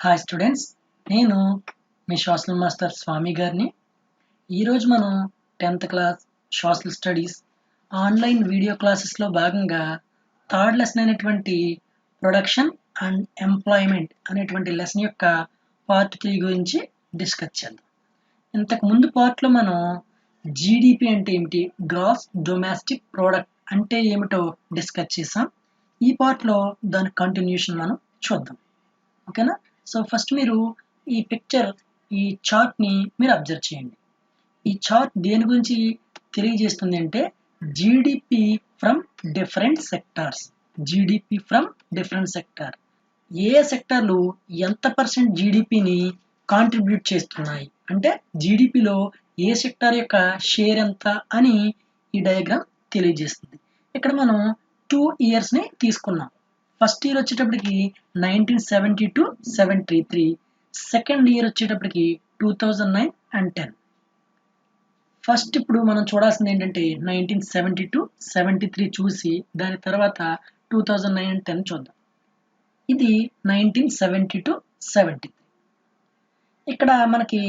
Hi students, నేను మీ social master స్వామి గారిని. ఈరోజు మనం 10th class social studies online video క్లాసెస్లో భాగంగా థర్డ్ లెసన్ అయినటువంటి ప్రొడక్షన్ అండ్ ఎంప్లాయ్మెంట్ అనేటువంటి లెసన్ యొక్క పార్ట్ 3 గురించి డిస్కస్ చేద్దాం. ఇంతకు ముందు పార్ట్లో మనం జీడిపి అంటే ఏమిటి, గ్రాస్ డొమెస్టిక్ ప్రోడక్ట్ అంటే ఏమిటో డిస్కస్ చేసాం. ఈ పార్ట్లో దాని కంటిన్యూషన్ మనం చూద్దాం. ఓకేనా? సో ఫస్ట్ మీరు ఈ పిక్చర్, ఈ చార్ట్ని మీరు అబ్జర్వ్ చేయండి. ఈ చార్ట్ దేని గురించి తెలియజేస్తుంది అంటే GDP from different sectors. GDP from different sector, ఏ సెక్టార్లు ఎంత పర్సెంట్ జీడిపిని కాంట్రిబ్యూట్ చేస్తున్నాయి అంటే జీడిపిలో ఏ సెక్టార్ యొక్క షేర్ ఎంత అని ఈ డయాగ్రామ్ తెలియజేస్తుంది. ఇక్కడ మనం 2 ఇయర్స్ని తీసుకున్నాం. ఫస్ట్ ఇయర్ వచ్చేటప్పటికి 1972-73, సెకండ్ ఇయర్ వచ్చేటప్పటికి 2009 and 10. ఫస్ట్ ఇప్పుడు మనం చూడాల్సింది ఏంటంటే 1972-73 చూసి దాని తర్వాత 2009 and 10 చూద్దాం. ఇది 1972-73. ఇక్కడ మనకి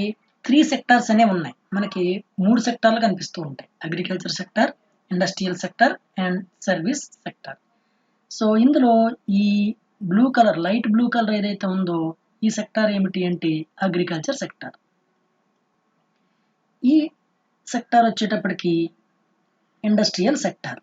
3 సెక్టార్స్ అనేవి ఉన్నాయి. మనకి 3 సెక్టార్లు కనిపిస్తూ ఉంటాయి: agriculture sector, industrial sector and service sector. So ఇందులో ఈ blue colour, light blue colour ఏదైతే ఉందో ఈ సెక్టార్ ఏమిటి అంటే అగ్రికల్చర్ సెక్టార్. ఈ సెక్టార్ వచ్చేటప్పటికి ఇండస్ట్రియల్ సెక్టార్.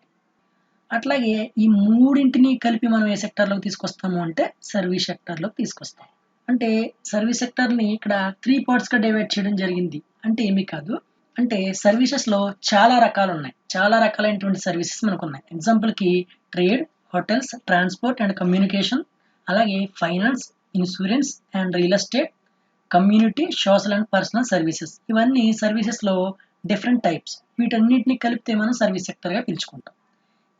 అట్లాగే ఈ మూడింటిని కలిపి మనం ఏ సెక్టార్లోకి తీసుకొస్తాము అంటే సర్వీస్ సెక్టార్లోకి తీసుకొస్తాం. అంటే సర్వీస్ సెక్టార్ని ఇక్కడ 3 పార్ట్స్గా డివైడ్ చేయడం జరిగింది. అంటే ఏమీ కాదు, అంటే సర్వీసెస్లో చాలా రకాలు ఉన్నాయి, చాలా రకాలైనటువంటి సర్వీసెస్ మనకు ఉన్నాయి. ఎగ్జాంపుల్కి trade, hotels, transport and communication, అలాగే finance, insurance and real estate, community, social and personal services. ఇవన్నీ సర్వీసెస్లో డిఫరెంట్ టైప్స్. వీటన్నిటిని కలిపితే మనం సర్వీస్ సెక్టర్గా పిలుచుకుంటాం.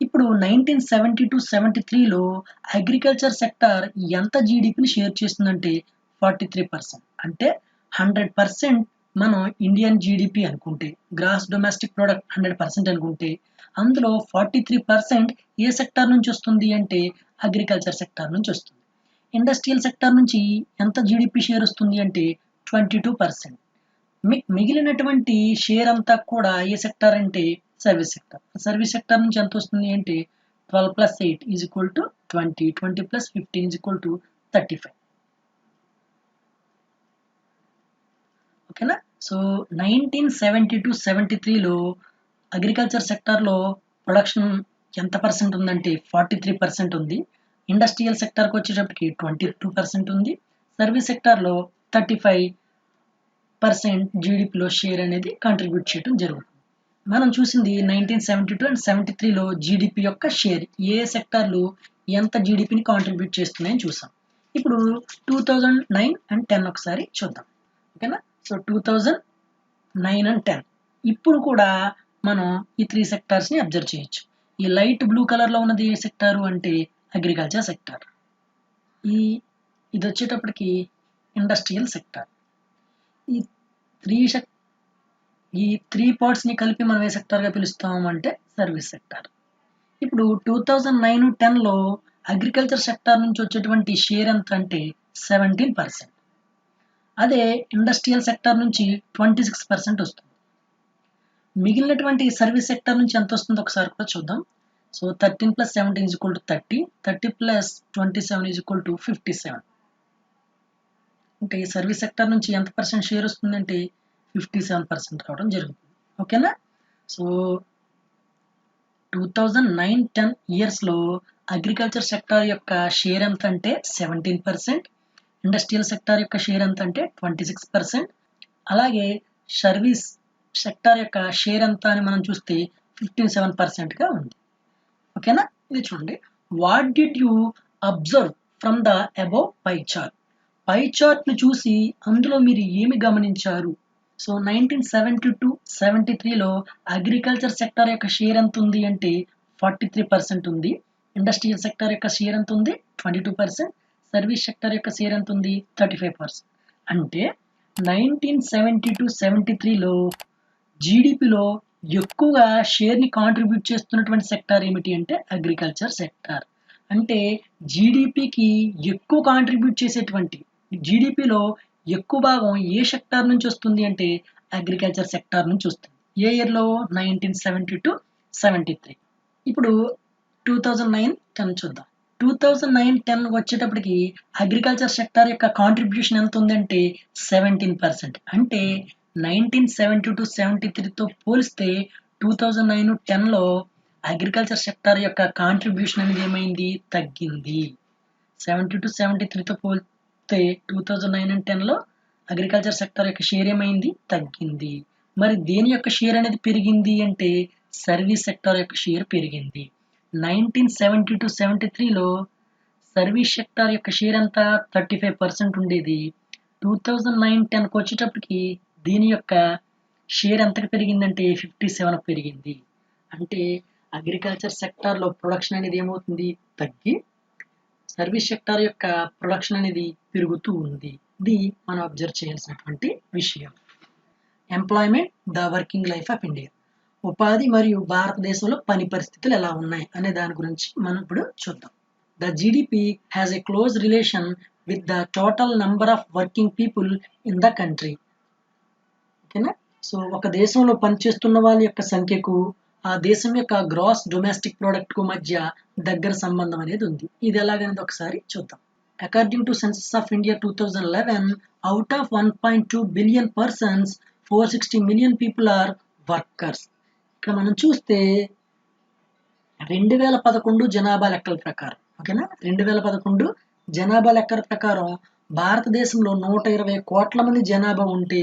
ఇప్పుడు 1972-73లో అగ్రికల్చర్ సెక్టార్ ఎంత జీడిపిని షేర్ చేస్తుందంటే 43%. అంటే 100% మనం ఇండియన్ జీడిపి అనుకుంటే, గ్రాస్ డొమెస్టిక్ ప్రోడక్ట్ 100% అనుకుంటే, అందులో 43% ఏ సెక్టార్ నుంచి వస్తుంది అంటే అగ్రికల్చర్ సెక్టార్ నుంచి వస్తుంది. ఇండస్ట్రియల్ సెక్టార్ నుంచి ఎంత జీడిపి షేర్ వస్తుంది అంటే 22%. మిగిలినటువంటి షేర్ అంతా కూడా ఏ సెక్టార్ అంటే సర్వీస్ సెక్టార్. సర్వీస్ సెక్టార్ నుంచి ఎంత వస్తుంది అంటే 12 + 8 = 20, 20 + 15 = 35. ఓకేనా? సో 1972-73లో అగ్రికల్చర్ సెక్టార్లో ప్రొడక్షన్ ఎంత పర్సెంట్ ఉందంటే 43% ఉంది. ఇండస్ట్రియల్ సెక్టార్కి వచ్చేటప్పటికి 22% ఉంది. సర్వీస్ సెక్టార్లో 35% జీడిపిలో షేర్ అనేది కాంట్రిబ్యూట్ చేయడం జరుగుతుంది. మనం చూసింది 1972 and 73లో జీడిపి యొక్క షేర్, ఏ సెక్టార్లు ఎంత జీడిపిని కాంట్రిబ్యూట్ చేస్తున్నాయని చూసాం. ఇప్పుడు 2009 and 10 ఒకసారి చూద్దాం. ఓకేనా? సో 2009 and 10 ఇప్పుడు కూడా మనం ఈ 3 సెక్టార్స్ని అబ్జర్వ్ చేయొచ్చు. ఈ లైట్ బ్లూ కలర్లో ఉన్నది ఏ సెక్టారు అంటే అగ్రికల్చర్ సెక్టార్. ఇది వచ్చేటప్పటికి ఇండస్ట్రియల్ సెక్టార్. ఈ త్రీ పార్ట్స్ని కలిపి మనం ఏ సెక్టార్గా పిలుస్తాము అంటే సర్వీస్ సెక్టార్. ఇప్పుడు 2009-10లో అగ్రికల్చర్ సెక్టార్ నుంచి వచ్చేటువంటి షేర్ ఎంత అంటే 17%. అదే ఇండస్ట్రియల్ సెక్టార్ నుంచి 26% వస్తుంది. మిగిలినటువంటి సర్వీస్ సెక్టార్ నుంచి ఎంత వస్తుందో ఒకసారి కూడా చూద్దాం. సో 13 + 17 = 30, 30 + 27 = 57. అంటే సర్వీస్ సెక్టార్ నుంచి ఎంత పర్సెంట్ షేర్ వస్తుందంటే 57% రావడం జరుగుతుంది. ఓకేనా? సో 2009-10 ఇయర్స్లో అగ్రికల్చర్ సెక్టార్ యొక్క షేర్ ఎంత అంటే 17%, ఇండస్ట్రియల్ సెక్టార్ యొక్క షేర్ ఎంత అంటే 26%, అలాగే సర్వీస్ సెక్టార్ యొక్క షేర్ ఎంత అని మనం చూస్తే 57%గా ఉంది. ఓకేనా? ఇది చూడండి. What did you observe from the above pie chart? Pie చార్ట్ను చూసి అందులో మీరు ఏమి గమనించారు? సో 1972-73లో అగ్రికల్చర్ సెక్టార్ యొక్క షేర్ ఎంత ఉంది అంటే 43% ఉంది. ఇండస్ట్రియల్ సెక్టార్ యొక్క షేర్ ఎంత ఉంది 22%. సర్వీస్ సెక్టార్ యొక్క షేర్ ఎంత ఉంది 35%. అంటే 1972-73లో జీడిపిలో ఎక్కువగా షేర్ని కాంట్రిబ్యూట్ చేస్తున్నటువంటి సెక్టార్ ఏమిటి అంటే అగ్రికల్చర్ సెక్టార్. అంటే జీడిపికి ఎక్కువ కాంట్రిబ్యూట్ చేసేటువంటి జీడిపిలో ఎక్కువ భాగం ఏ సెక్టార్ నుంచి వస్తుంది అంటే అగ్రికల్చర్ సెక్టార్ నుంచి వస్తుంది. ఏ ఇయర్లో 1970 to 73. ఇప్పుడు 2009-10 చూద్దాం. 2009-10 వచ్చేటప్పటికి అగ్రికల్చర్ సెక్టార్ యొక్క కాంట్రిబ్యూషన్ ఎంత ఉందంటే 17%. అంటే 1970-73తో పోలిస్తే 2009-10లో అగ్రికల్చర్ సెక్టార్ యొక్క కాంట్రిబ్యూషన్ అనేది ఏమైంది, తగ్గింది. 70-73తో పోలిస్తే 2009 and 10లో అగ్రికల్చర్ సెక్టార్ యొక్క షేర్ ఏమైంది, తగ్గింది. మరి దేని యొక్క షేర్ అనేది పెరిగింది అంటే సర్వీస్ సెక్టార్ యొక్క షేర్ పెరిగింది. 1970-73లో సర్వీస్ సెక్టార్ యొక్క షేర్ ఎంత 35% ఉండేది. 2009-10కి వచ్చేటప్పటికి దీని యొక్క షేర్ ఎంతకు పెరిగిందంటే 57 పెరిగింది. అంటే అగ్రికల్చర్ సెక్టార్లో ప్రొడక్షన్ అనేది ఏమవుతుంది, తగ్గి సర్వీస్ సెక్టార్ యొక్క ప్రొడక్షన్ అనేది పెరుగుతూ ఉంది. ఇది మనం అబ్జర్వ్ చేయాల్సినటువంటి విషయం. Employment, the working life of India. ఉపాధి మరియు భారతదేశంలో పని పరిస్థితులు ఎలా ఉన్నాయి అనే దాని గురించి మనం ఇప్పుడు చూద్దాం. The GDP has a close relation with the total number of working people in the country. ఓకేనా. సో ఒక దేశంలో పనిచేస్తున్న వాళ్ళ యొక్క సంఖ్యకు ఆ దేశం యొక్క గ్రాస్ డొమెస్టిక్ ప్రోడక్ట్ కు మధ్య దగ్గర సంబంధం అనేది ఉంది. ఇది ఎలాగనేది ఒకసారి చూద్దాం. According to census of India 2011, out of 1.2 billion persons 460 million people are workers. ఇక్కడ మనం చూస్తే 2011 జనాభా లెక్కల ప్రకారం, ఓకేనా, 2011 జనాభా లెక్కల ప్రకారం భారతదేశంలో 120 కోట్ల మంది జనాభా ఉంటే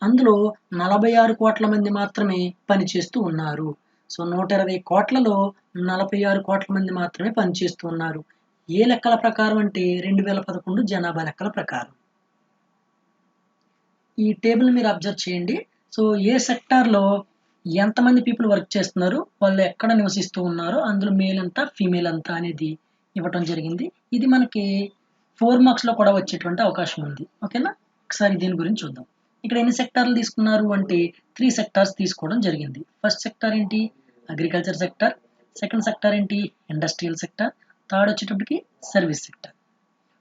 అందులో 46 కోట్ల మంది మాత్రమే పనిచేస్తూ ఉన్నారు. సో 120 కోట్లలో 46 కోట్ల మంది మాత్రమే పనిచేస్తూ ఉన్నారు. ఏ లెక్కల ప్రకారం అంటే 2011 జనాభా లెక్కల ప్రకారం. ఈ టేబుల్ మీరు అబ్జర్వ్ చేయండి. సో ఏ సెక్టార్లో ఎంతమంది పీపుల్ వర్క్ చేస్తున్నారు, వాళ్ళు ఎక్కడ నివసిస్తూ ఉన్నారు, అందులో మేల్ ఎంత ఫీమేల్ ఎంత అనేది ఇవ్వటం జరిగింది. ఇది మనకి 4 మార్క్స్లో కూడా వచ్చేటువంటి అవకాశం ఉంది. ఓకేనా. ఒకసారి దీని గురించి చూద్దాం. ఇక్కడ ఎన్ని సెక్టార్లు తీసుకున్నారు అంటే 3 సెక్టార్స్ తీసుకోవడం జరిగింది. ఫస్ట్ సెక్టార్ ఏంటి, అగ్రికల్చర్ సెక్టార్. సెకండ్ సెక్టార్ ఏంటి, ఇండస్ట్రియల్ సెక్టార్. థర్డ్ వచ్చేటప్పటికి సర్వీస్ సెక్టార్.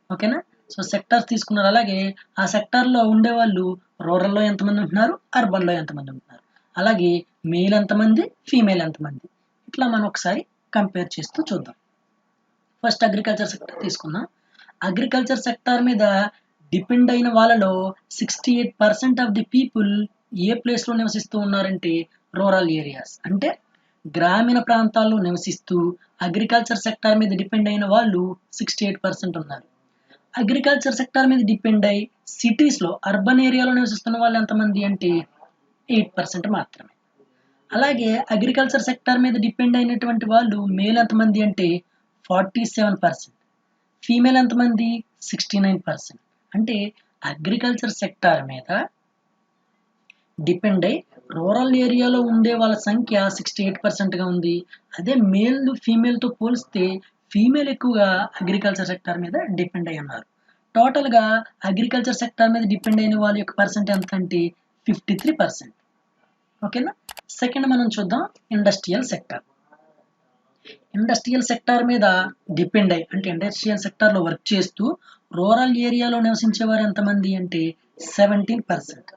ఓకేనా. సో సెక్టార్స్ తీసుకున్నారు. అలాగే ఆ సెక్టార్లో ఉండేవాళ్ళు రూరల్లో ఎంతమంది ఉంటున్నారు, అర్బన్లో ఎంతమంది ఉంటున్నారు, అలాగే మేల్ ఎంతమంది, ఫీమేల్ ఎంతమంది, ఇట్లా మనం ఒకసారి కంపేర్ చేస్తూ చూద్దాం. ఫస్ట్ అగ్రికల్చర్ సెక్టార్ తీసుకుందాం. అగ్రికల్చర్ సెక్టార్ మీద డిపెండ్ అయిన వాళ్ళలో 68% ఆఫ్ ది పీపుల్ ఏ ప్లేస్లో నివసిస్తూ ఉన్నారంటే రూరల్ ఏరియాస్, అంటే గ్రామీణ ప్రాంతాల్లో నివసిస్తూ అగ్రికల్చర్ సెక్టార్ మీద డిపెండ్ అయిన వాళ్ళు 68% ఉన్నారు. అగ్రికల్చర్ సెక్టార్ మీద డిపెండ్ అయ్యి సిటీస్లో అర్బన్ ఏరియాలో నివసిస్తున్న వాళ్ళు ఎంతమంది అంటే 8% మాత్రమే. అలాగే అగ్రికల్చర్ సెక్టార్ మీద డిపెండ్ అయినటువంటి వాళ్ళు మేల్ ఎంతమంది అంటే 47%, ఫీమేల్ ఎంతమంది 69%. అంటే అగ్రికల్చర్ సెక్టార్ మీద డిపెండ్ అయ్యి రూరల్ ఏరియాలో ఉండే వాళ్ళ సంఖ్య 68%గా ఉంది. అదే మేల్ ఫీమేల్తో పోలిస్తే ఫీమేల్ ఎక్కువగా అగ్రికల్చర్ సెక్టార్ మీద డిపెండ్ అయి ఉన్నారు. టోటల్గా అగ్రికల్చర్ సెక్టార్ మీద డిపెండ్ అయిన వాళ్ళ యొక్క పర్సెంట్ ఎంత అంటే 53%. ఓకేనా. సెకండ్ మనం చూద్దాం ఇండస్ట్రియల్ సెక్టార్. ఇండస్ట్రియల్ సెక్టార్ మీద డిపెండ్ అయ్యి, అంటే ఇండస్ట్రియల్ సెక్టార్లో వర్క్ చేస్తూ రూరల్ ఏరియాలో నివసించేవారు ఎంతమంది అంటే 17%.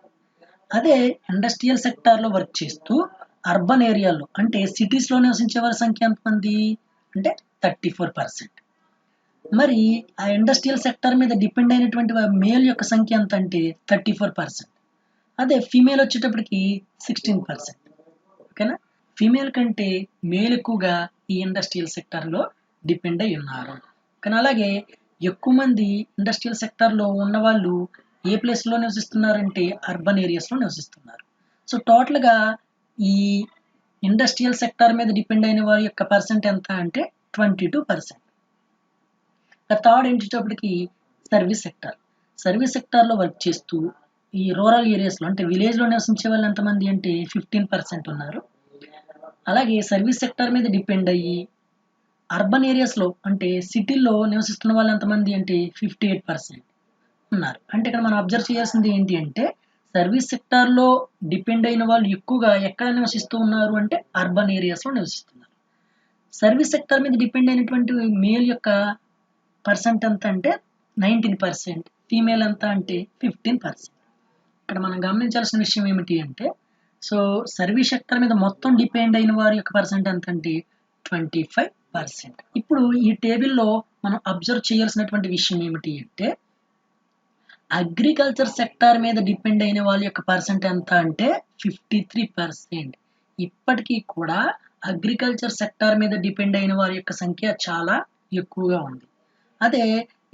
అదే ఇండస్ట్రియల్ సెక్టార్లో వర్క్ చేస్తూ అర్బన్ ఏరియాలో అంటే సిటీస్లో నివసించే వారి సంఖ్య ఎంతమంది అంటే 34%. మరి ఆ ఇండస్ట్రియల్ సెక్టార్ మీద డిపెండ్ అయినటువంటి మేల్ యొక్క సంఖ్య ఎంత అంటే 34%. అదే ఫీమేల్ వచ్చేటప్పటికి 16%. ఓకేనా. ఫీమేల్ కంటే మేల్ ఎక్కువగా ఈ ఇండస్ట్రియల్ సెక్టార్లో డిపెండ్ అయి ఉన్నారు. కానీ అలాగే ఎక్కువ మంది ఇండస్ట్రియల్ సెక్టార్లో ఉన్నవాళ్ళు ఏ ప్లేస్లో నివసిస్తున్నారంటే అర్బన్ ఏరియాస్లో నివసిస్తున్నారు. సో టోటల్గా ఈ ఇండస్ట్రియల్ సెక్టార్ మీద డిపెండ్ అయిన వారి యొక్క పర్సెంట్ ఎంత అంటే 22%. థర్డ్ ఏంటప్పటికి సర్వీస్ సెక్టార్. సర్వీస్ సెక్టార్లో వర్క్ చేస్తూ ఈ రూరల్ ఏరియాస్లో అంటే విలేజ్లో నివసించే వాళ్ళు ఎంతమంది అంటే 15% ఉన్నారు. అలాగే సర్వీస్ సెక్టార్ మీద డిపెండ్ అయ్యి అర్బన్ ఏరియాస్లో అంటే సిటీల్లో నివసిస్తున్న వాళ్ళు ఎంతమంది అంటే 58% ఉన్నారు. అంటే ఇక్కడ మనం అబ్జర్వ్ చేయాల్సింది ఏంటి అంటే సర్వీస్ సెక్టార్లో డిపెండ్ అయిన వాళ్ళు ఎక్కువగా ఎక్కడ నివసిస్తూ ఉన్నారు అంటే అర్బన్ ఏరియాస్లో నివసిస్తున్నారు. సర్వీస్ సెక్టార్ మీద డిపెండ్ అయినటువంటి మేల్ యొక్క పర్సెంట్ ఎంత అంటే 19%, ఫీమేల్ ఎంత అంటే 15%. ఇక్కడ మనం గమనించాల్సిన విషయం ఏమిటి అంటే సో సర్వీస్ సెక్టర్ మీద మొత్తం డిపెండ్ అయిన వారి యొక్క పర్సెంట్ ఎంత అంటే 25%. ఇప్పుడు ఈ టేబుల్లో మనం అబ్జర్వ్ చేయాల్సినటువంటి విషయం ఏమిటి అంటే అగ్రికల్చర్ సెక్టార్ మీద డిపెండ్ అయిన వాళ్ళ యొక్క పర్సెంట్ ఎంత అంటే 53%. ఇప్పటికీ కూడా అగ్రికల్చర్ సెక్టార్ మీద డిపెండ్ అయిన వారి యొక్క సంఖ్య చాలా ఎక్కువగా ఉంది. అదే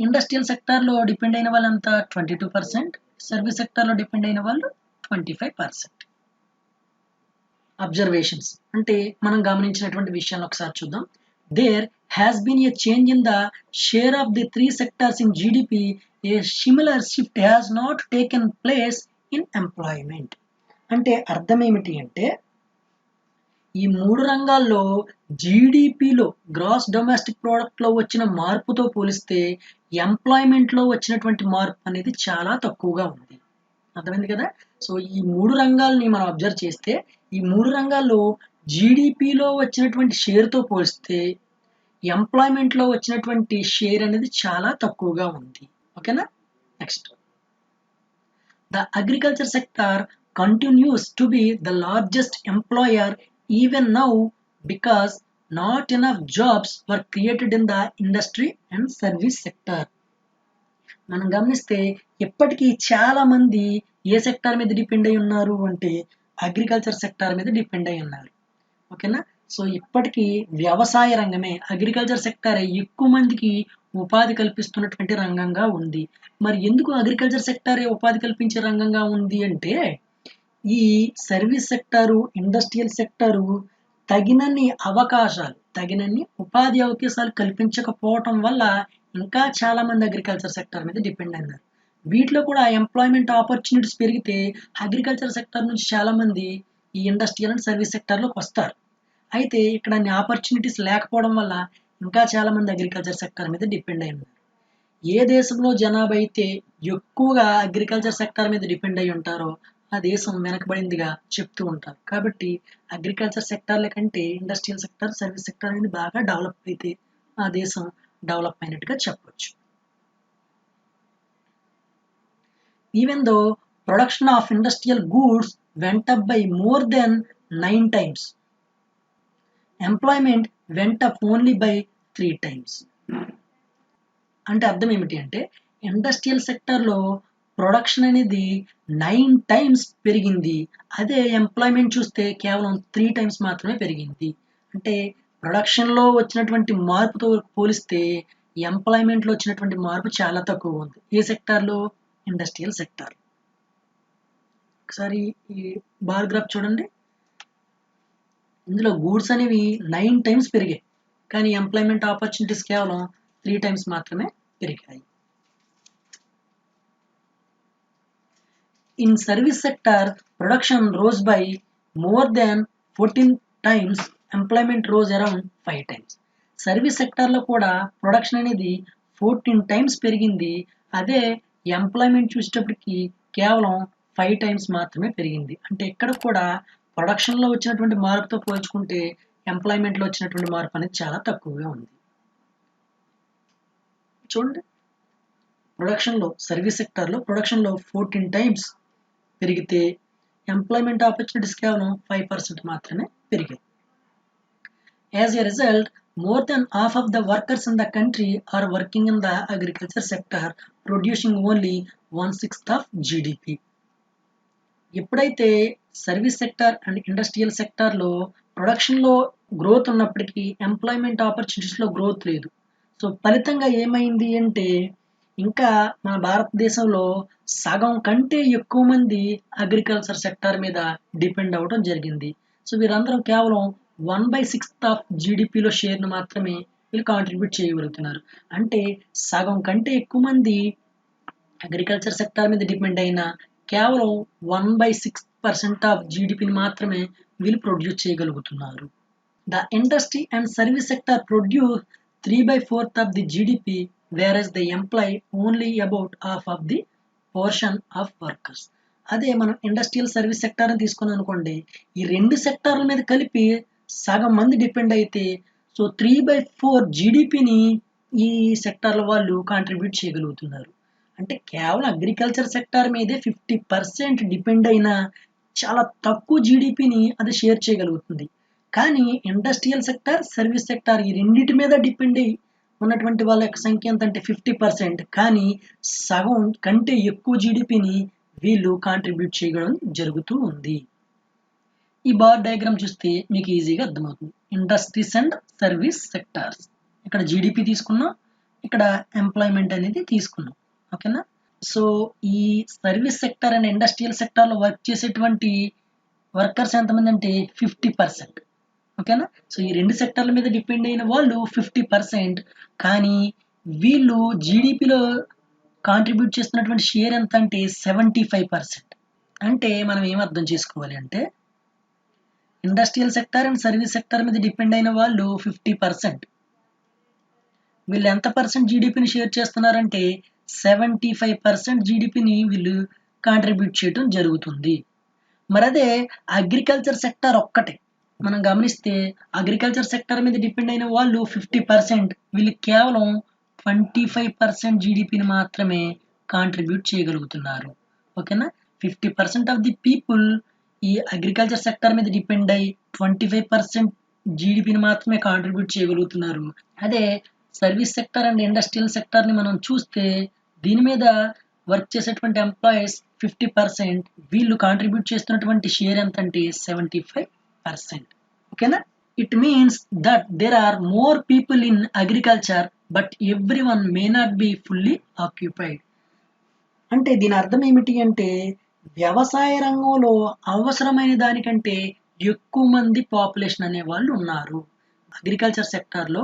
ఇండస్ట్రియల్ సెక్టార్లో డిపెండ్ అయిన వాళ్ళంతా 22%, సర్వీస్ సెక్టార్లో డిపెండ్ అయిన వాళ్ళు 25%. అబ్జర్వేషన్స్ అంటే మనం గమనించినటువంటి విషయాలను ఒకసారి చూద్దాం. There has been a change in the share of the 3 sectors in GDP. A similar shift has not taken place in employment. అంటే అర్థం ఏమిటి అంటే ఈ 3 రంగాల్లో జీడిపిలో గ్రాస్ డొమెస్టిక్ ప్రోడక్ట్లో వచ్చిన మార్పుతో పోలిస్తే ఎంప్లాయ్మెంట్లో వచ్చినటువంటి మార్పు అనేది చాలా తక్కువగా ఉంది. అర్థమైంది కదా. సో ఈ 3 రంగాల్ని మనం అబ్జర్వ్ చేస్తే ఈ 3 రంగాల్లో జీడిపిలో వచ్చినటువంటి షేర్తో పోలిస్తే ఎంప్లాయ్మెంట్లో వచ్చినటువంటి షేర్ అనేది చాలా తక్కువగా ఉంది. ఓకేనా. Next, the agriculture sector continues to be the largest employer even now because not enough jobs were created in the industry and service sector. మనం గమనిస్తే ఎప్పటికీ చాలా మంది ఏ సెక్టార్ మీద డిపెండ్ అయి ఉన్నారు అంటే అగ్రికల్చర్ సెక్టార్ మీద డిపెండ్ అయి ఉన్నారు. ఓకేనా. సో ఇప్పటికీ వ్యవసాయ రంగమే అగ్రికల్చర్ సెక్టార్ ఎక్కువ మందికి ఉపాధి కల్పిస్తున్నటువంటి రంగంగా ఉంది. మరి ఎందుకు అగ్రికల్చర్ సెక్టారే ఉపాధి కల్పించే రంగంగా ఉంది అంటే ఈ సర్వీస్ సెక్టారు, ఇండస్ట్రియల్ సెక్టారు తగినన్ని అవకాశాలు, తగినన్ని ఉపాధి అవకాశాలు కల్పించకపోవటం వల్ల ఇంకా చాలా మంది అగ్రికల్చర్ సెక్టార్ మీద డిపెండ్ అయినారు. వీటిలో కూడా ఎంప్లాయ్మెంట్ ఆపర్చునిటీస్ పెరిగితే అగ్రికల్చర్ సెక్టార్ నుంచి చాలా మంది ఈ ఇండస్ట్రియల్ అండ్ సర్వీస్ సెక్టార్లోకి వస్తారు. అయితే ఇక్కడ అన్ని ఆపర్చునిటీస్ లేకపోవడం వల్ల ఇంకా చాలా మంది అగ్రికల్చర్ సెక్టార్ మీద డిపెండ్ అయి ఉన్నారు. ఏ దేశంలో జనాభా అయితే ఎక్కువగా అగ్రికల్చర్ సెక్టార్ మీద డిపెండ్ అయి ఉంటారో ఆ దేశం వెనకబడిందిగా చెప్తూ ఉంటారు. కాబట్టి అగ్రికల్చర్ సెక్టార్ల కంటే ఇండస్ట్రియల్ సెక్టార్, సర్వీస్ సెక్టార్ అనేది బాగా డెవలప్ అయితే ఆ దేశం డెవలప్ అయినట్టుగా చెప్పొచ్చు. Even though production of industrial goods went up by more than 9 times, employment went up only by 3 times. అంటే అర్థం ఏమిటి అంటే ఇండస్ట్రియల్ సెక్టార్లో ప్రొడక్షన్ అనేది 9 times పెరిగింది. అదే ఎంప్లాయ్మెంట్ చూస్తే కేవలం 3 times మాత్రమే పెరిగింది. అంటే ప్రొడక్షన్లో వచ్చినటువంటి మార్పుతో పోలిస్తే ఎంప్లాయ్మెంట్లో వచ్చినటువంటి మార్పు చాలా తక్కువ ఉంది. ఏ సెక్టార్లో? Industrial sector. ఒకసారి ఈ బార్ గ్రాఫ్ చూడండి. ఇందులో గూడ్స్ అనేవి 9 times పెరిగాయి, కానీ ఎంప్లాయ్మెంట్ ఆపర్చునిటీస్ కేవలం 3 times మాత్రమే పెరిగాయి. In service sector, production rose by more than 14 times, employment rose around 5 times. Service సెక్టార్లో కూడా ప్రొడక్షన్ అనేది 14 times పెరిగింది. అదే ఎంప్లాయ్మెంట్ చూసేటప్పటికి కేవలం 5 times మాత్రమే పెరిగింది. అంటే ఇక్కడ కూడా ప్రొడక్షన్లో వచ్చినటువంటి మార్పుతో పోల్చుకుంటే ఎంప్లాయ్మెంట్లో వచ్చినటువంటి మార్పు అనేది చాలా తక్కువగా ఉంది. చూడండి, ప్రొడక్షన్లో సర్వీస్ సెక్టార్లో ప్రొడక్షన్లో 14 times పెరిగితే ఎంప్లాయ్మెంట్ ఆపర్చునిటీస్ కేవలం 5% మాత్రమే పెరిగాయి. As a result more than half of the workers in the country are working in the agriculture sector, producing only 1/6 of GDP. ఎప్పుడైతే సర్వీస్ సెక్టార్ అండ్ ఇండస్ట్రియల్ సెక్టార్లో ప్రొడక్షన్లో గ్రోత్ ఉన్నప్పటికీ ఎంప్లాయ్మెంట్ ఆపర్చునిటీస్లో growth లేదు. So ఫలితంగా ఏమైంది అంటే ఇంకా మన భారతదేశంలో సగం కంటే ఎక్కువ మంది అగ్రికల్చర్ సెక్టార్ మీద డిపెండ్ అవ్వడం జరిగింది. సో వీరందరూ కేవలం 1/6 ఆఫ్ జీడిపిలో షేర్ను మాత్రమే వీళ్ళు కాంట్రిబ్యూట్ చేయగలుగుతున్నారు. అంటే సగం కంటే ఎక్కువ మంది అగ్రికల్చర్ సెక్టార్ మీద డిపెండ్ అయిన కేవలం 1/6% ఆఫ్ జీడిపిని మాత్రమే వీళ్ళు ప్రొడ్యూస్ చేయగలుగుతున్నారు. The industry and service sector produce 3/4 of the GDP, whereas they employ only about half of the portion of workers. అదే మనం ఇండస్ట్రియల్ సర్వీస్ సెక్టార్ని తీసుకున్నాం అనుకోండి, ఈ 2 సెక్టార్ల మీద కలిపి సగం మంది డిపెండ్ అయితే సో 3/4 జీడిపిని ఈ సెక్టార్ల వాళ్ళు కాంట్రిబ్యూట్ చేయగలుగుతున్నారు. అంటే కేవలం అగ్రికల్చర్ సెక్టార్ మీదే 50% డిపెండ్ అయిన చాలా తక్కువ జీడిపిని అది షేర్ చేయగలుగుతుంది. కానీ ఇండస్ట్రియల్ సెక్టార్, సర్వీస్ సెక్టార్ ఈ రెండింటి మీద డిపెండ్ అయ్యి ఉన్నటువంటి వాళ్ళ యొక్క సంఖ్య ఎంత అంటే 50%. కానీ సగం కంటే ఎక్కువ జీడిపిని వీళ్ళు కాంట్రిబ్యూట్ చేయడం జరుగుతూ ఉంది. ఈ బార్ డయాగ్రామ్ చూస్తే మీకు ఈజీగా అర్థమవుతుంది. Industries and service sectors. ఇక్కడ జీడిపి తీసుకున్నాం, ఇక్కడ ఎంప్లాయ్మెంట్ అనేది తీసుకున్నాం. ఓకేనా? సో ఈ సర్వీస్ సెక్టార్ అండ్ ఇండస్ట్రియల్ సెక్టార్లో వర్క్ చేసేటువంటి వర్కర్స్ ఎంతమంది అంటే 50%. ఓకేనా? సో ఈ రెండు సెక్టార్ల మీద డిపెండ్ అయిన వాళ్ళు 50%. కానీ వీళ్ళు జీడిపిలో కాంట్రిబ్యూట్ చేస్తున్నటువంటి షేర్ ఎంత అంటే 75%. అంటే మనం ఏం అర్థం చేసుకోవాలి అంటే industrial sector and service sector మీద డిపెండ్ అయిన వాళ్ళు 50%. వీళ్ళు ఎంత పర్సెంట్ జీడిపిని షేర్ చేస్తున్నారంటే 75% జీడిపిని వీళ్ళు కాంట్రిబ్యూట్ చేయడం జరుగుతుంది. మరి అదే అగ్రికల్చర్ సెక్టార్ ఒక్కటే మనం గమనిస్తే అగ్రికల్చర్ సెక్టార్ మీద డిపెండ్ అయిన వాళ్ళు 50%. వీళ్ళు కేవలం 25% జీడిపిని మాత్రమే కాంట్రిబ్యూట్ చేయగలుగుతున్నారు. ఓకేనా? 50% ఆఫ్ ది పీపుల్ ఈ అగ్రికల్చర్ సెక్టార్ మీద డిపెండ్ అయ్యి 25% జీడిపిని మాత్రమే కాంట్రిబ్యూట్ చేయగలుగుతున్నారు. అదే సర్వీస్ సెక్టార్ అండ్ ఇండస్ట్రియల్ సెక్టార్ని మనం చూస్తే దీని మీద వర్క్ చేసేటువంటి ఎంప్లాయీస్ 50%. వీళ్ళు కాంట్రిబ్యూట్ చేస్తున్నటువంటి షేర్ ఎంత అంటే 75%. ఓకేనా? It means that there are more people in agriculture but every one may not be fully occupied. అంటే దీని అర్థం ఏమిటి అంటే వ్యవసాయ రంగంలో అవసరమైన దానికంటే ఎక్కువ మంది పాపులేషన్ అనే వాళ్ళు ఉన్నారు. అగ్రికల్చర్ సెక్టార్లో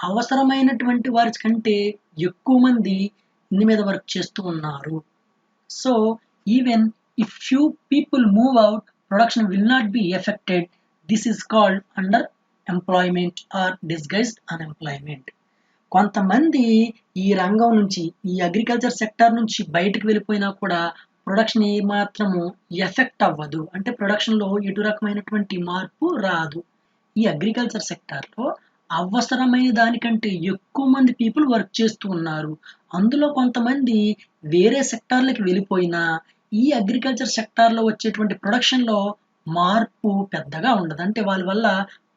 అవసరమైనటువంటి వారి కంటే ఎక్కువ మంది దీని మీద వర్క్ చేస్తూ ఉన్నారు. So even if few people move out, production will not be affected. This is called under employment or disguised unemployment. కొంతమంది ఈ రంగం నుంచి, ఈ అగ్రికల్చర్ సెక్టార్ నుంచి బయటకు వెళ్ళిపోయినా కూడా ప్రొడక్షన్ ఏమాత్రము ఎఫెక్ట్ అవ్వదు. అంటే ప్రొడక్షన్లో ఎటు రకమైనటువంటి మార్పు రాదు. ఈ అగ్రికల్చర్ సెక్టార్లో అవసరమైన దానికంటే ఎక్కువ మంది పీపుల్ వర్క్ చేస్తూ ఉన్నారు. అందులో కొంతమంది వేరే సెక్టార్లకు వెళ్ళిపోయినా ఈ అగ్రికల్చర్ సెక్టార్లో వచ్చేటువంటి ప్రొడక్షన్లో మార్పు పెద్దగా ఉండదు. అంటే వాళ్ళ వల్ల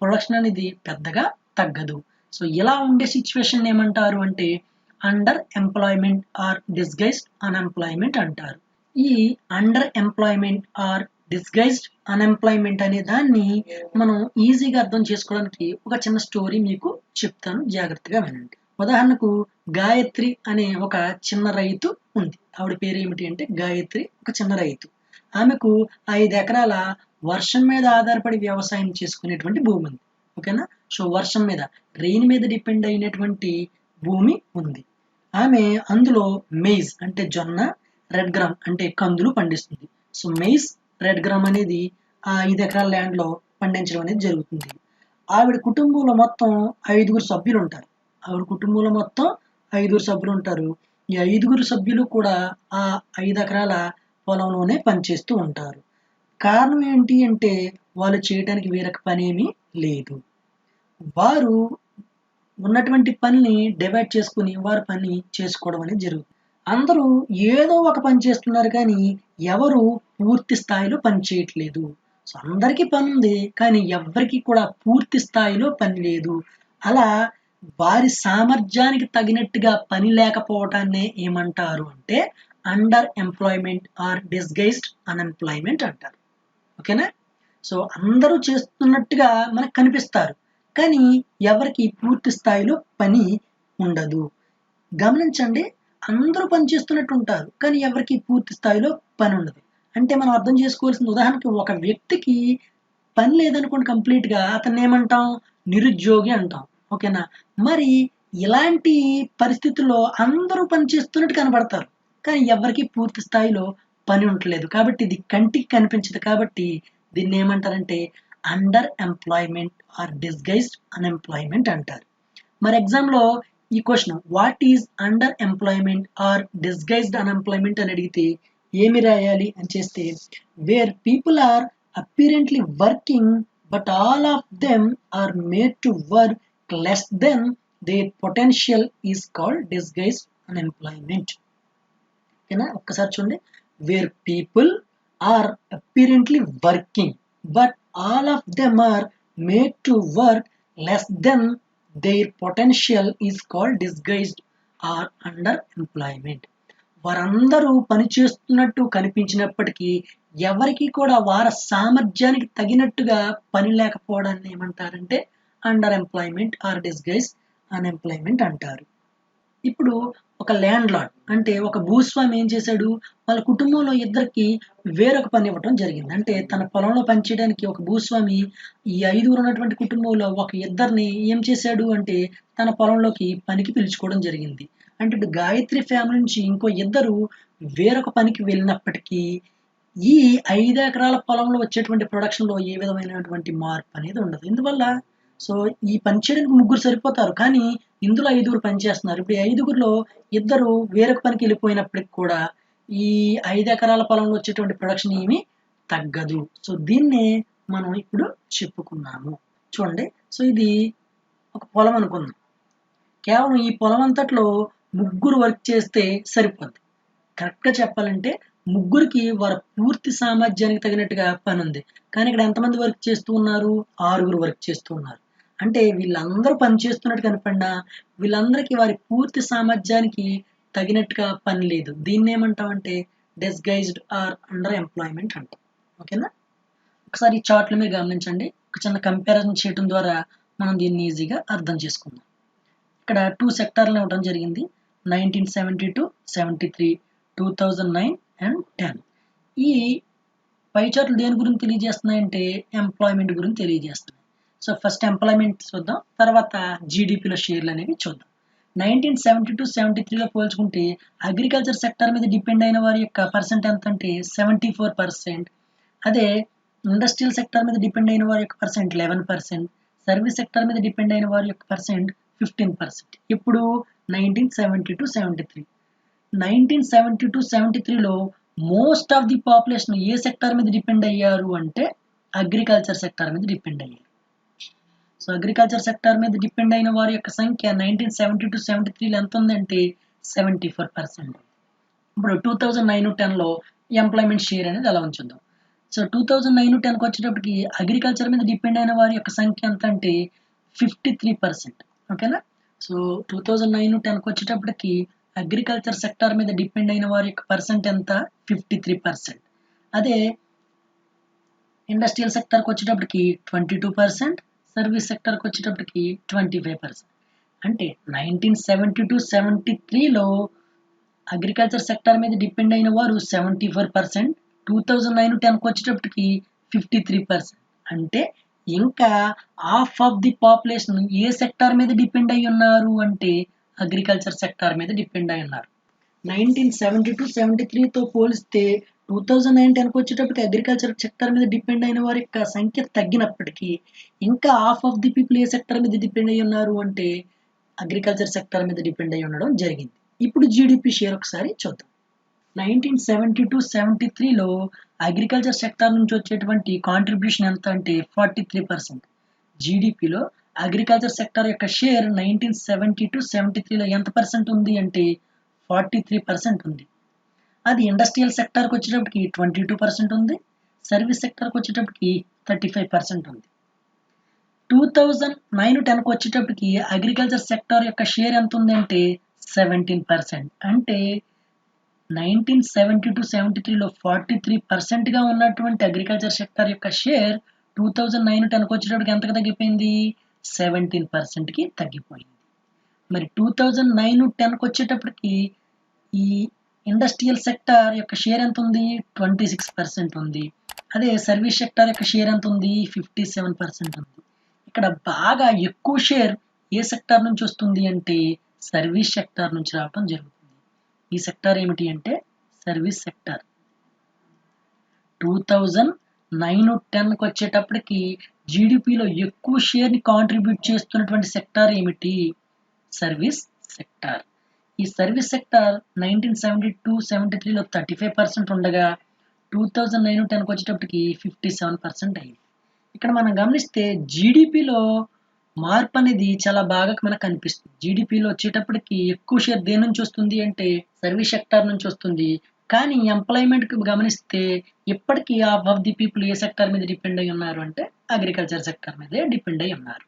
ప్రొడక్షన్ అనేది పెద్దగా తగ్గదు. సో ఇలా ఉండే సిచ్యువేషన్ ఏమంటారు అంటే under employment or disguised unemployment అంటారు. ఈ under employment or disguised unemployment అనే దాన్ని మనం ఈజీగా అర్థం చేసుకోవడానికి ఒక చిన్న స్టోరీ మీకు చెప్తాను, జాగ్రత్తగా వినండి. ఉదాహరణకు గాయత్రి అనే ఒక చిన్న రైతు ఉంది. ఆవిడ పేరు ఏమిటి అంటే గాయత్రి, ఒక చిన్న రైతు. ఆమెకు 5 ఎకరాల వర్షం మీద ఆధారపడి వ్యవసాయం చేసుకునేటువంటి భూమి ఉంది. ఓకేనా? సో వర్షం మీద, రెయిన్ మీద డిపెండ్ అయినటువంటి భూమి ఉంది. ఆమె అందులో మెయిజ్ అంటే జొన్న, రెడ్ గ్రామ్ అంటే కందులు పండిస్తుంది. సో మెయిజ్, రెడ్ గ్రామ్ అనేది ఆ 5 ఎకరాల ల్యాండ్లో పండించడం అనేది జరుగుతుంది. ఆవిడ కుటుంబంలో మొత్తం 5 సభ్యులు ఉంటారు. ఆవిడ కుటుంబంలో మొత్తం 5 సభ్యులు ఉంటారు. ఈ 5 సభ్యులు కూడా ఆ 5 ఎకరాల పొలంలోనే పనిచేస్తూ ఉంటారు. కారణం ఏంటి అంటే వాళ్ళు చేయడానికి వేరొక పని ఏమీ లేదు. వారు ఉన్నటువంటి పనిని డివైడ్ చేసుకుని వారు పని చేసుకోవడం అనేది జరుగుతుంది. అందరూ ఏదో ఒక పని చేస్తున్నారు కానీ ఎవరు పూర్తి స్థాయిలో పని చేయట్లేదు. సో అందరికీ పని ఉంది కానీ ఎవరికి కూడా పూర్తి స్థాయిలో పని లేదు. అలా వారి సామర్థ్యానికి తగినట్టుగా పని లేకపోవటాన్నే ఏమంటారు అంటే under employment or disguised unemployment అంటారు. ఓకేనా? సో అందరూ చేస్తున్నట్టుగా మనకు కనిపిస్తారు కానీ ఎవరికి పూర్తి స్థాయిలో పని ఉండదు. గమనించండి, అందరూ పని చేస్తున్నట్టు ఉంటారు కానీ ఎవరికి పూర్తి స్థాయిలో పని ఉండదు. అంటే మనం అర్థం చేసుకోవాల్సిన, ఉదాహరణకి ఒక వ్యక్తికి పని లేదనుకోండి కంప్లీట్గా, అతన్ని ఏమంటాం? నిరుద్యోగి అంటాం. ఓకేనా? మరి ఇలాంటి పరిస్థితుల్లో అందరూ పని చేస్తున్నట్టు కనబడతారు కానీ ఎవరికి పూర్తి స్థాయిలో పని ఉండలేదు. కాబట్టి ఇది కంటికి కనిపించదు. కాబట్టి దీన్ని ఏమంటారంటే underemployment or disguised unemployment అంటారు. మరి ఎగ్జామ్లో ఈ question what is underemployment or disguised unemployment అని అడిగితే ఏమి రాయాలి అని చేస్తే where people are apparently working but all of them are made to work less than their potential is called disguised unemployment. ఓకేనా, ఒక్కసారి చూడండి. Where people are apparently working but all of them are made to work less than their potential is called disguised or underemployment. వారందరూ పని చేస్తున్నట్టు కనిపించినప్పటికీ ఎవరికి కూడా వారి సామర్థ్యానికి తగినట్టుగా పని లేకపోవడాన్ని ఏమంటారంటే underemployment are disguise unemployment అంటారు. ఇప్పుడు ఒక ల్యాండ్ లార్డ్ అంటే ఒక భూస్వామి ఏం చేశాడు, వాళ్ళ కుటుంబంలో ఇద్దరికి వేరొక పని ఇవ్వటం జరిగింది. అంటే తన పొలంలో పనిచేయడానికి ఒక భూస్వామి ఈ 5గురు ఉన్నటువంటి కుటుంబంలో ఒక ఇద్దరిని ఏం చేశాడు అంటే తన పొలంలోకి పనికి పిలుచుకోవడం జరిగింది. అంటే ఇప్పుడు గాయత్రి ఫ్యామిలీ నుంచి ఇంకో ఇద్దరు వేరొక పనికి వెళ్ళినప్పటికీ ఈ 5 ఎకరాల పొలంలో వచ్చేటువంటి ప్రొడక్షన్లో ఏ విధమైనటువంటి మార్పు అనేది ఉండదు. ఎందువల్ల, సో ఈ పని చేయడానికి 3 సరిపోతారు, కానీ ఇందులో 5గురు పని చేస్తున్నారు. ఇప్పుడు ఈ 5గురిలో ఇద్దరు వేరొక పనికి వెళ్ళిపోయినప్పటికి కూడా ఈ 5 ఎకరాల పొలంలో వచ్చేటువంటి ప్రొడక్షన్ ఏమీ తగ్గదు. సో దీన్నే మనం ఇప్పుడు చెప్పుకున్నాము. చూడండి, సో ఇది ఒక పొలం అనుకుందాం. కేవలం ఈ పొలం అంతట్లో 3 వర్క్ చేస్తే సరిపోద్ది. కరెక్ట్గా చెప్పాలంటే 3కి వారి పూర్తి సామర్థ్యానికి తగినట్టుగా పని ఉంది. కానీ ఇక్కడ ఎంతమంది వర్క్ చేస్తూ ఉన్నారు? 6గురు వర్క్ చేస్తూ ఉన్నారు. అంటే వీళ్ళందరూ పని చేస్తున్నట్టు కనపడినా వీళ్ళందరికీ వారి పూర్తి సామర్థ్యానికి తగినట్టుగా పని లేదు. దీన్ని ఏమంటామంటే డిస్గైజ్డ్ ఆర్ అండర్ ఎంప్లాయ్మెంట్ అంటాం. ఓకేనా, ఒకసారి ఈ చార్ట్లు మీరు గమనించండి. ఒక చిన్న కంపారిజన్ చేయడం ద్వారా మనం దీన్ని ఈజీగా అర్థం చేసుకుందాం. ఇక్కడ 2 సెక్టార్లు ఇవ్వడం జరిగింది. 1972, 73, 2009 అండ్ 10. ఈ పై చార్ట్లు దేని గురించి తెలియజేస్తున్నాయంటే ఎంప్లాయ్మెంట్ గురించి తెలియజేస్తున్నాయి. సో ఫస్ట్ ఎంప్లాయ్మెంట్ చూద్దాం, తర్వాత జీడిపిలో షేర్లు అనేవి చూద్దాం. 1972-73లో పోల్చుకుంటే అగ్రికల్చర్ సెక్టర్ మీద డిపెండ్ అయిన వారి యొక్క పర్సెంట్ ఎంత అంటే 74%. అదే ఇండస్ట్రియల్ సెక్టర్ మీద డిపెండ్ అయిన వారి యొక్క పర్సెంట్ 11%, సర్వీస్ సెక్టర్ మీద డిపెండ్ అయిన వారి యొక్క పర్సెంట్ 15%. ఇప్పుడు 1972-73, 1972-73లో మోస్ట్ ఆఫ్ ది పాపులేషన్ ఏ సెక్టర్ మీద డిపెండ్ అయ్యారు అంటే అగ్రికల్చర్ సెక్టర్ మీద డిపెండ్ అయ్యారు. సో అగ్రికల్చర్ సెక్టర్ మీద డిపెండ్ అయిన వారి యొక్క సంఖ్య 1972-73లో ఎంత ఉందంటే 74%. ఇప్పుడు 2009-10లో ఎంప్లాయ్మెంట్ షేర్ అనేది ఎలా ఉంచుదాం. సో 2009-10కి వచ్చేటప్పటికి అగ్రికల్చర్ మీద డిపెండ్ అయిన వారి యొక్క సంఖ్య ఎంత అంటే 53%. ఓకేనా, సో 2009-10కి వచ్చేటప్పటికి అగ్రికల్చర్ సెక్టార్ మీద డిపెండ్ అయిన వారి యొక్క పర్సెంట్ ఎంత 53%. అదే ఇండస్ట్రియల్ సెక్టార్కి వచ్చేటప్పటికి 22%, సర్వీస్ సెక్టార్కి వచ్చేటప్పటికి 25%. అంటే 1972-73లో అగ్రికల్చర్ సెక్టార్ మీద డిపెండ్ అయిన వారు 74%, 2009-10కి వచ్చేటప్పటికి 53%. అంటే ఇంకా half of the population A sector మీద డిపెండ్ అయి ఉన్నారు అంటే అగ్రికల్చర్ సెక్టార్ మీద డిపెండ్ అయి ఉన్నారు. 1972-73తో పోలిస్తే 2009-10కి వచ్చేటప్పటికి అగ్రికల్చర్ సెక్టర్ మీద డిపెండ్ అయిన వారి యొక్క సంఖ్య తగ్గినప్పటికీ ఇంకా half of the people A sector మీద డిపెండ్ అయి ఉన్నారు అంటే అగ్రికల్చర్ సెక్టర్ మీద డిపెండ్ అయి ఉండడం జరిగింది. ఇప్పుడు జీడిపి షేర్ ఒకసారి చూద్దాం. 1972-73లో అగ్రికల్చర్ సెక్టార్ నుంచి వచ్చేటువంటి కాంట్రిబ్యూషన్ ఎంత అంటే 43%. జీడిపిలో అగ్రికల్చర్ సెక్టర్ యొక్క షేర్ 1972-73లో ఎంత పర్సెంట్ ఉంది అంటే 43% ఉంది. అది ఇండస్ట్రియల్ సెక్టార్కి వచ్చేటప్పటికి 22% ఉంది, సర్వీస్ సెక్టార్కి వచ్చేటప్పటికి 35% ఉంది. 2009-10కి వచ్చేటప్పటికి అగ్రికల్చర్ సెక్టార్ యొక్క షేర్ ఎంత ఉంది అంటే 17%. అంటే 1972-73లో 43%గా ఉన్నటువంటి అగ్రికల్చర్ సెక్టార్ యొక్క షేర్ 2009-10కి వచ్చేటప్పటికి ఎంతకు తగ్గిపోయింది 17%కి తగ్గిపోయింది. మరి 2009-10కి వచ్చేటప్పటికి ఈ ఇండస్ట్రియల్ సెక్టార్ యొక్క షేర్ ఎంత ఉంది 26% ఉంది. అదే సర్వీస్ సెక్టార్ యొక్క షేర్ ఎంత ఉంది 57% ఉంది. ఇక్కడ బాగా ఎక్కువ షేర్ ఏ సెక్టార్ నుంచి వస్తుంది అంటే సర్వీస్ సెక్టార్ నుంచి రావడం జరుగుతుంది. ఈ సెక్టార్ ఏమిటి అంటే సర్వీస్ సెక్టార్. 2009-10కి వచ్చేటప్పటికి జీడిపిలో ఎక్కువ షేర్ని కాంట్రిబ్యూట్ చేస్తున్నటువంటి సెక్టార్ ఏమిటి సర్వీస్ సెక్టార్. ఈ సర్వీస్ సెక్టార్ 1972-73లో 35% ఉండగా 2009-10కి వచ్చేటప్పటికి 57% అయింది. ఇక్కడ మనం గమనిస్తే జీడిపిలో మార్పు అనేది చాలా బాగా మనకు కనిపిస్తుంది. జీడీపీలో వచ్చేటప్పటికి ఎక్కువ షేర్ దేని నుంచి వస్తుంది అంటే సర్వీస్ సెక్టార్ నుంచి వస్తుంది. కానీ ఎంప్లాయ్మెంట్ గమనిస్తే ఇప్పటికీ half of the people A sector మీద డిపెండ్ అయి ఉన్నారు అంటే అగ్రికల్చర్ సెక్టార్ మీదే డిపెండ్ అయి ఉన్నారు.